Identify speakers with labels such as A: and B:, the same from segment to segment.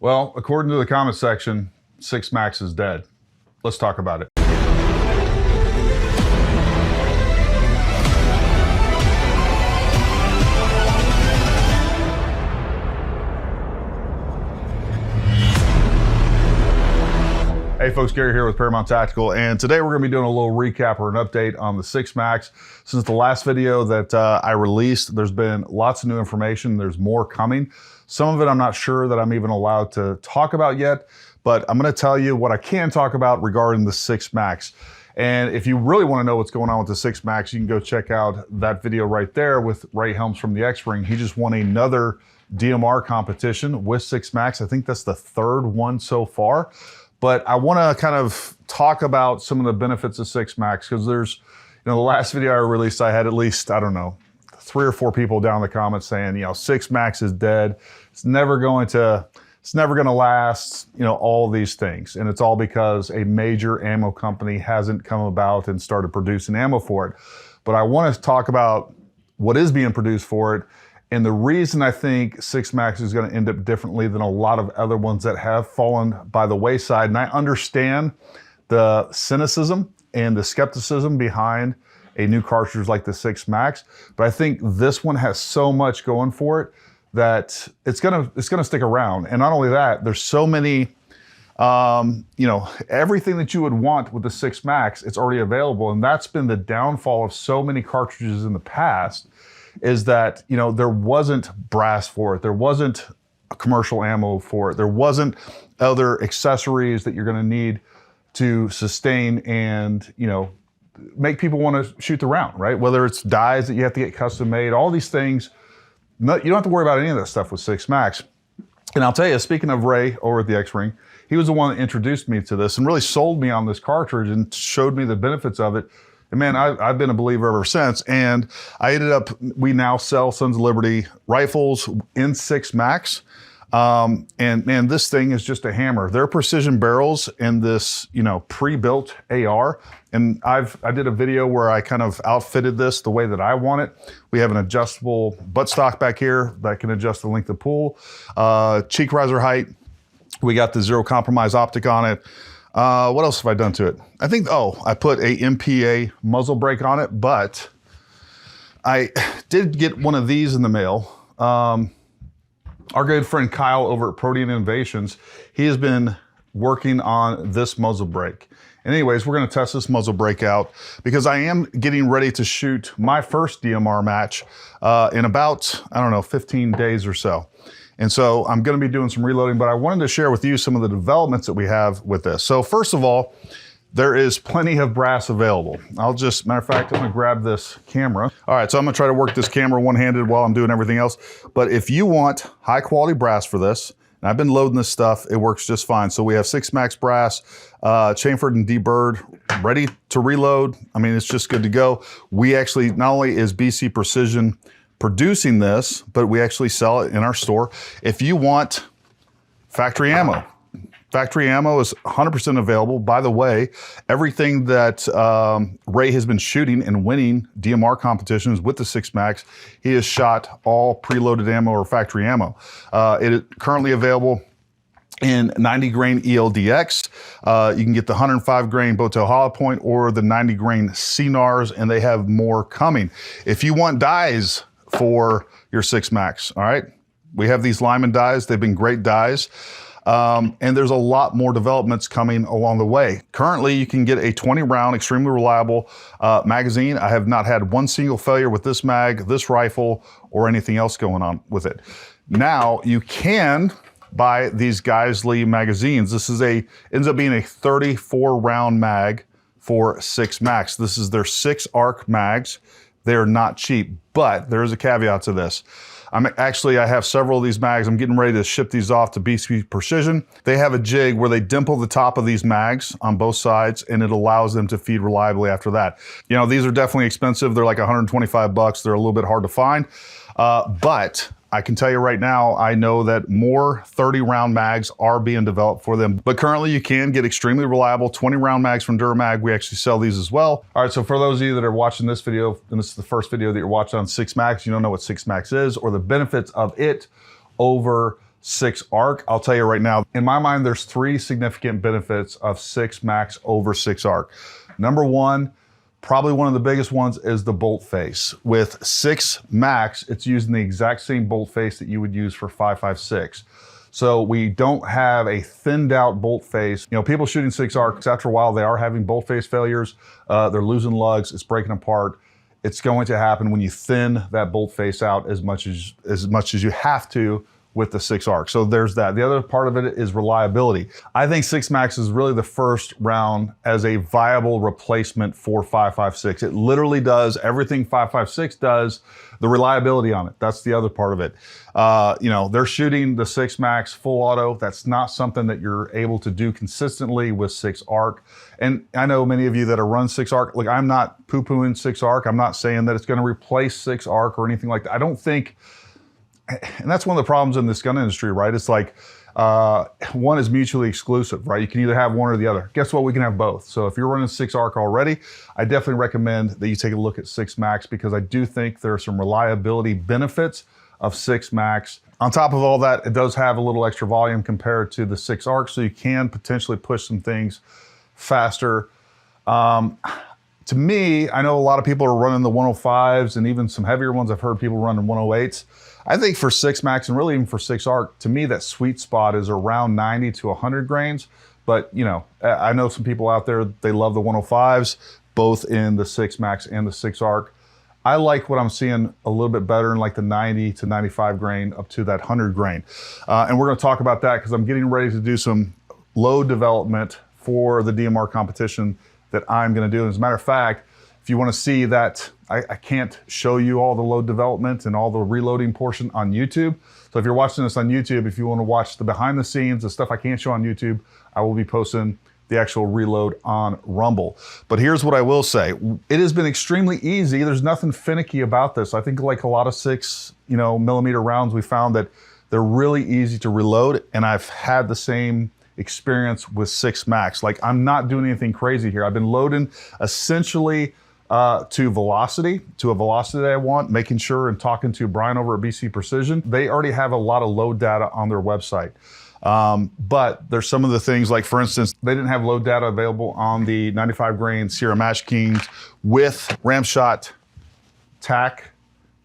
A: Well, according to the comment section, 6 Max is dead. Let's talk about it. Hey folks, Gary here with Paramount Tactical, and today we're going to be doing a little recap or an update on the 6 Max. Since the last video that I released, there's been lots of new information. There's more coming. Some of it I'm not sure that I'm even allowed to talk about yet, but I'm going to tell you what I can talk about regarding the 6 Max. And if you really want to know what's going on with the 6 Max, you can go check out that video right there with Ray Helms from the X-Ring. He just won another DMR competition with 6 Max. I think that's the third one so far. But I want to kind of talk about some of the benefits of 6 Max, because there's, the last video I released, I had at least, I don't know, 3 or 4 people down in the comments saying, 6 Max is dead. It's never going to last, all these things. And it's all because a major ammo company hasn't come about and started producing ammo for it. But I want to talk about what is being produced for it. And the reason I think 6 Max is going to end up differently than a lot of other ones that have fallen by the wayside. And I understand the cynicism and the skepticism behind a new cartridge like the 6 Max, but I think this one has so much going for it that it's gonna stick around. And not only that, there's so many, everything that you would want with the 6 Max, it's already available. And that's been the downfall of so many cartridges in the past, is that, there wasn't brass for it. There wasn't commercial ammo for it. There wasn't other accessories that you're going to need to sustain and, make people want to shoot the round, right? Whether it's dies that you have to get custom made, all these things, you don't have to worry about any of that stuff with 6 Max. And I'll tell you, speaking of Ray over at the X-Ring, he was the one that introduced me to this and really sold me on this cartridge and showed me the benefits of it. And man, I've been a believer ever since. And we now sell Sons of Liberty rifles in 6 Max. And man, this thing is just a hammer. They're precision barrels in this, pre-built AR. And I did a video where I kind of outfitted this the way that I want it. We have an adjustable buttstock back here that can adjust the length of pull, cheek riser height. We got the zero compromise optic on it. What else have I done to it? I think, I put a MPA muzzle brake on it, but I did get one of these in the mail. Our good friend Kyle over at Protean Innovations, he has been working on this muzzle brake. And anyways, we're going to test this muzzle brake out because I am getting ready to shoot my first DMR match in about, 15 days or so. And so I'm going to be doing some reloading, but I wanted to share with you some of the developments that we have with this. So first of all, there is plenty of brass available. matter of fact, I'm going to grab this camera. All right, so I'm going to try to work this camera one-handed while I'm doing everything else. But if you want high quality brass for this, and I've been loading this stuff, it works just fine. So we have 6 Max brass, chamfered and deburred, ready to reload. I mean, it's just good to go. We actually, not only is BC Precision producing this, but we actually sell it in our store. If you want factory ammo is 100% available. By the way, everything that Ray has been shooting and winning DMR competitions with the 6 Max, he has shot all preloaded ammo or factory ammo. It is currently available in 90 grain ELDX. You can get the 105 grain Botel Hollow Point or the 90 grain CNARs, and they have more coming. If you want dies for your 6 Max, all right? We have these Lyman dies. They've been great dies. And there's a lot more developments coming along the way. Currently, you can get a 20 round, extremely reliable magazine. I have not had one single failure with this mag, this rifle, or anything else going on with it. Now, you can buy these Geisley magazines. This ends up being a 34 round mag for 6 Max. This is their 6 arc mags. They're not cheap, but there is a caveat to this. I have several of these mags. I'm getting ready to ship these off to BC Precision. They have a jig where they dimple the top of these mags on both sides, and it allows them to feed reliably after that. These are definitely expensive. They're like 125 bucks. They're a little bit hard to find, but I can tell you right now, I know that more 30 round mags are being developed for them, but currently you can get extremely reliable 20 round mags from Durmag. We actually sell these as well. All right, so for those of you that are watching this video, and this is the first video that you're watching on 6 Max, you don't know what 6 Max is or the benefits of it over 6 arc. I'll tell you right now, in my mind, there's 3 significant benefits of 6 max over 6 arc. Number 1, probably one of the biggest ones, is the bolt face. With 6 max, it's using the exact same bolt face that you would use for 5.56. So we don't have a thinned out bolt face. You know, people shooting 6 arcs, after a while, they are having bolt face failures. They're losing lugs, it's breaking apart. It's going to happen when you thin that bolt face out as much as you have to with the 6 arc. So there's that. The other part of it is reliability. I think 6 max is really the first round as a viable replacement for 5.56. It literally does everything 5.56 does, the reliability on it. That's the other part of it. You know, they're shooting the 6 max full auto. That's not something that you're able to do consistently with 6 arc. And I know many of you that are run 6 arc, like, I'm not poo-pooing 6 arc. I'm not saying that it's going to replace 6 arc or anything like that. I don't think. And that's one of the problems in this gun industry, right? It's like one is mutually exclusive, right? You can either have one or the other. Guess what? We can have both. So if you're running 6 arc already, I definitely recommend that you take a look at 6 max, because I do think there are some reliability benefits of 6 max. On top of all that, it does have a little extra volume compared to the 6 arc, so you can potentially push some things faster. To me, I know a lot of people are running the 105s and even some heavier ones. I've heard people running 108s. I think for 6 max and really even for 6 arc, to me, that sweet spot is around 90 to 100 grains. But, you know, I know some people out there, they love the 105s, both in the 6 max and the 6 arc. I like what I'm seeing a little bit better in like the 90 to 95 grain up to that 100 grain. And we're going to talk about that because I'm getting ready to do some load development for the DMR competition that I'm going to do. As a matter of fact, if you want to see that, I can't show you all the load development and all the reloading portion on YouTube. So if you're watching this on YouTube, if you want to watch the behind the scenes, the stuff I can't show on YouTube, I will be posting the actual reload on Rumble. But here's what I will say. It has been extremely easy. There's nothing finicky about this. I think like a lot of 6 millimeter rounds, we found that they're really easy to reload, and I've had the same experience with 6 max. Like, I'm not doing anything crazy here. I've been loading essentially to velocity, to a velocity that I want, making sure, and talking to Brian over at BC Precision. They already have a lot of load data on their website. But there's some of the things, like for instance, they didn't have load data available on the 95 grain Sierra Match Kings with Ramshot tack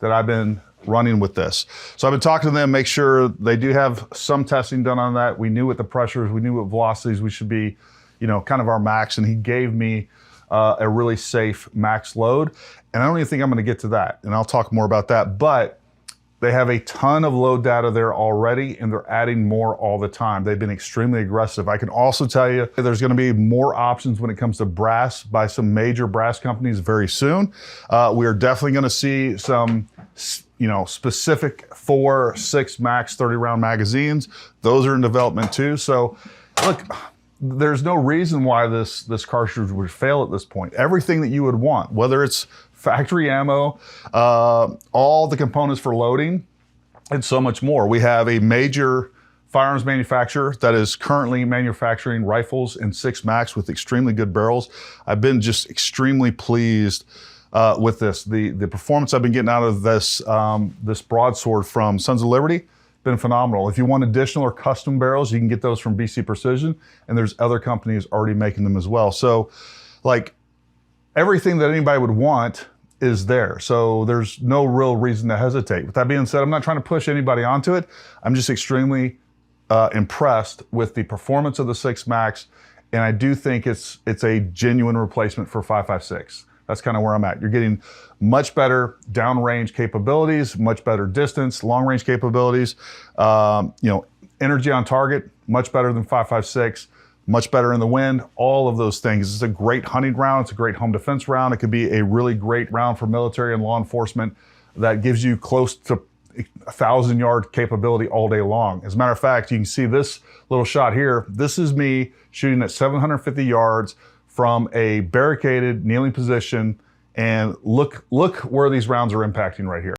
A: that I've been running with this. So I've been talking to them, make sure they do have some testing done on that. We knew what the pressures, we knew what velocities we should be, kind of our max, and he gave me a really safe max load. And I don't even think I'm gonna get to that, and I'll talk more about that, but they have a ton of load data there already, and they're adding more all the time. They've been extremely aggressive. I can also tell you there's gonna be more options when it comes to brass by some major brass companies very soon. We are definitely gonna see some specific 4.6 max 30 round magazines. Those are in development too. So look, there's no reason why this cartridge would fail at this point. Everything that you would want, whether it's factory ammo, all the components for loading, and so much more. We have a major firearms manufacturer that is currently manufacturing rifles in 6 max with extremely good barrels. I've been just extremely pleased with this. The performance I've been getting out of this this broadsword from Sons of Liberty, been phenomenal. If you want additional or custom barrels, you can get those from BC Precision, and there's other companies already making them as well. So like everything that anybody would want is there. So there's no real reason to hesitate. With that being said, I'm not trying to push anybody onto it. I'm just extremely impressed with the performance of the 6 max, and I do think it's a genuine replacement for 5.56. That's kind of where I'm at. You're getting much better downrange capabilities, much better distance, long range capabilities. Energy on target, much better than 5.56, much better in the wind, all of those things. It's a great hunting round. It's a great home defense round. It could be a really great round for military and law enforcement that gives you close to 1,000-yard capability all day long. As a matter of fact, you can see this little shot here. This is me shooting at 750 yards from a barricaded kneeling position, and look where these rounds are impacting right here.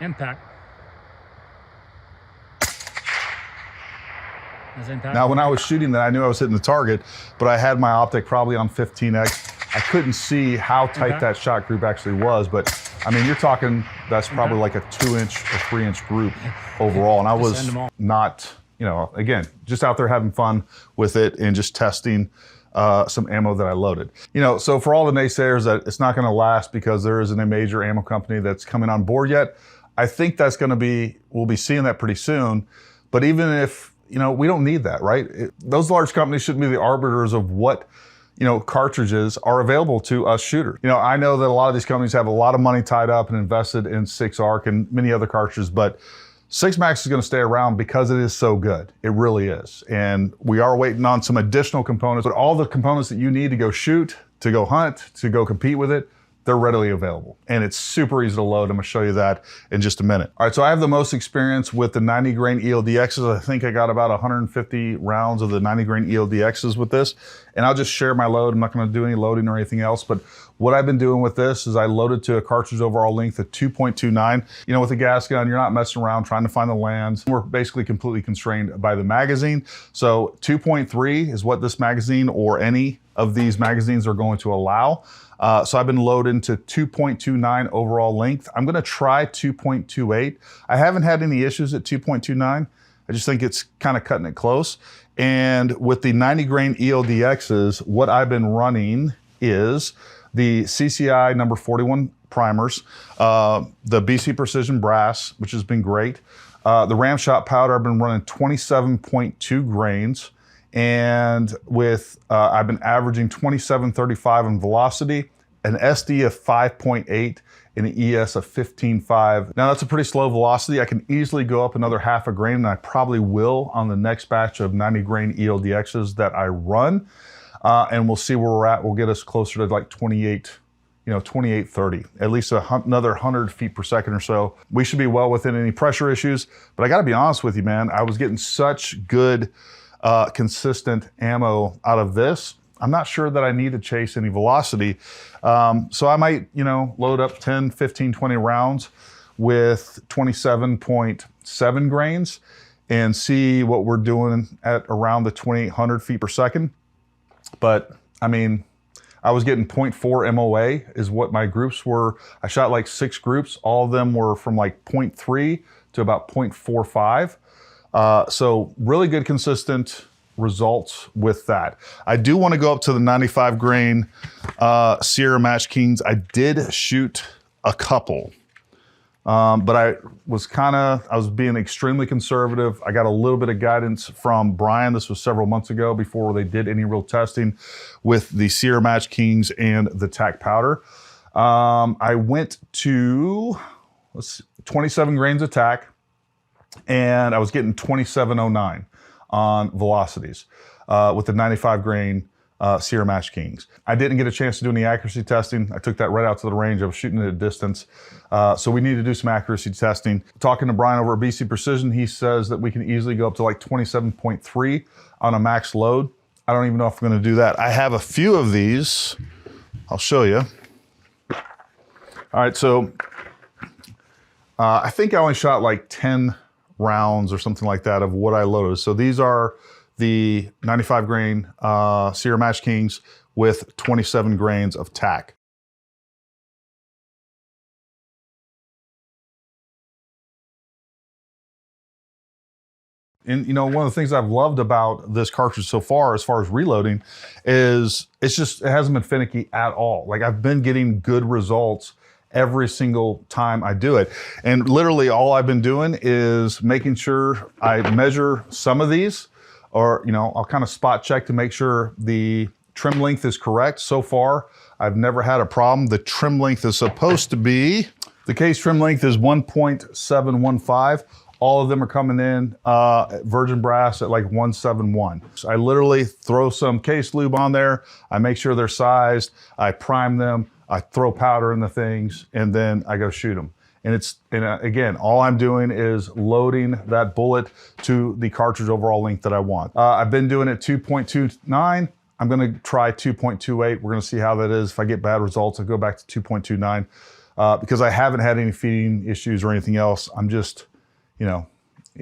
B: Impact.
A: Now, when I was shooting that, I knew I was hitting the target, but I had my optic probably on 15x. I couldn't see how tight that shot group actually was, but I mean, you're talking, that's probably like a 2-inch or 3-inch group overall. And I was not, again, just out there having fun with it and just testing some ammo that I loaded. So for all the naysayers that it's not gonna last because there isn't a major ammo company that's coming on board yet, I think that's gonna be, we'll be seeing that pretty soon. But even if, we don't need that, right? Those large companies shouldn't be the arbiters of what, cartridges are available to us shooters. I know that a lot of these companies have a lot of money tied up and invested in 6-ARC and many other cartridges, but 6MAX is going to stay around because it is so good. It really is. And we are waiting on some additional components, but all the components that you need to go shoot, to go hunt, to go compete with it, they're readily available. And it's super easy to load. I'm gonna show you that in just a minute. All right, so I have the most experience with the 90 grain ELDXs. I think I got about 150 rounds of the 90 grain ELDXs with this. And I'll just share my load. I'm not gonna do any loading or anything else, but what I've been doing with this is I loaded to a cartridge overall length of 2.29. With a gas gun, you're not messing around trying to find the lands. We're basically completely constrained by the magazine. So 2.3 is what this magazine or any of these magazines are going to allow. So I've been loading to 2.29 overall length. I'm gonna try 2.28. I haven't had any issues at 2.29. I just think it's kind of cutting it close. And with the 90 grain ELDXs, what I've been running is the CCI number 41 primers, the BC Precision Brass, which has been great. The Ram Shot powder, I've been running 27.2 grains. And with, I've been averaging 27.35 in velocity, an SD of 5.8, and an ES of 15.5. Now that's a pretty slow velocity. I can easily go up another half a grain, and I probably will on the next batch of 90 grain ELDXs that I run. And we'll see where we're at. We'll get us closer to like 28, 28.30, at least another 100 feet per second or so. We should be well within any pressure issues. But I gotta be honest with you, man, I was getting such good, consistent ammo out of this. I'm not sure that I need to chase any velocity. So I might, load up 10, 15, 20 rounds with 27.7 grains and see what we're doing at around the 2,800 feet per second. But I mean, I was getting 0.4 MOA is what my groups were. I shot like 6 groups. All of them were from like 0.3 to about 0.45. So really good, consistent results with that. I do want to go up to the 95 grain Sierra Match Kings. I did shoot a couple, but I was being extremely conservative. I got a little bit of guidance from Brian. This was several months ago before they did any real testing with the Sierra Match Kings and the TAC powder. I went to 27 grains of TAC, and I was getting 27.09 on velocities with the 95 grain Sierra Match Kings. I didn't get a chance to do any accuracy testing. I took that right out to the range. I was shooting at a distance. So we need to do some accuracy testing. Talking to Brian over at BC Precision, he says that we can easily go up to like 27.3 on a max load. I don't even know if I'm gonna do that. I have a few of these. I'll show you. All right, so I think I only shot like 10 rounds or something like that of what I loaded. So these are the 95 grain Sierra Match Kings with 27 grains of TAC. And one of the things I've loved about this cartridge so far as reloading is it hasn't been finicky at all. Like I've been getting good results every single time I do it. And literally all I've been doing is making sure I measure some of these, or I'll kind of spot check to make sure the trim length is correct. So far, I've never had a problem. The trim length is supposed to be, the case trim length is 1.715. All of them are coming in virgin brass at like 171. So I literally throw some case lube on there. I make sure they're sized. I prime them. I throw powder in the things, and then I go shoot them. And again, all I'm doing is loading that bullet to the cartridge overall length that I want. I've been doing it 2.29. I'm gonna try 2.28. We're gonna see how that is. If I get bad results, I'll go back to 2.29 because I haven't had any feeding issues or anything else. I'm just,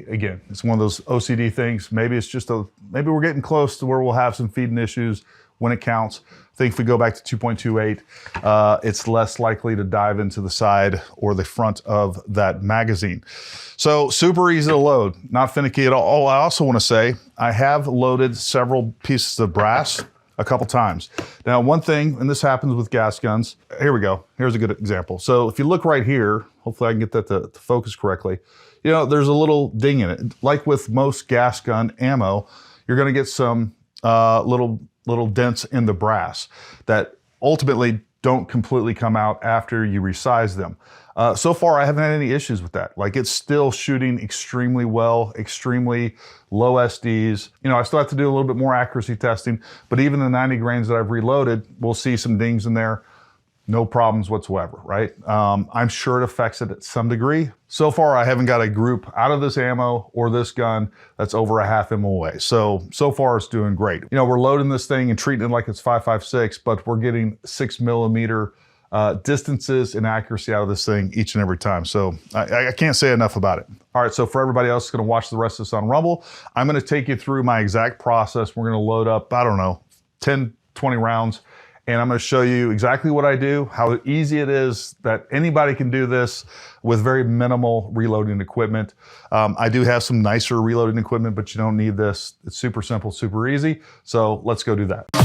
A: Again, it's one of those OCD things. Maybe it's just maybe we're getting close to where we'll have some feeding issues when it counts. I think if we go back to 2.28, it's less likely to dive into the side or the front of that magazine. So super easy to load, not finicky at all. I also want to say I have loaded several pieces of brass a couple times. Now, one thing, and this happens with gas guns, here we go. Here's a good example. So if you look right here, hopefully I can get that to focus correctly. You know, there's a little ding in it. Like with most gas gun ammo, you're gonna get some little dents in the brass that ultimately don't completely come out after you resize them. So far, I haven't had any issues with that. Like, it's still shooting extremely well, extremely low SDs. You know, I still have to do a little bit more accuracy testing, but even the 90 grains that I've reloaded, we'll see some dings in there. No problems whatsoever, right? I'm sure it affects it at some degree. So far, I haven't got a group out of this ammo or this gun that's over a half M away. So far it's doing great. You know, we're loading this thing and treating it like it's 5.56, but we're getting 6mm distances and accuracy out of this thing each and every time. So I can't say enough about it. All right, so for everybody else that's gonna watch the rest of this on Rumble, I'm gonna take you through my exact process. We're gonna load up, I don't know, 10, 20 rounds, and I'm gonna show you exactly what I do, how easy it is that anybody can do this with very minimal reloading equipment. I do have some nicer reloading equipment, but you don't need this. It's super simple, super easy. So let's go do that.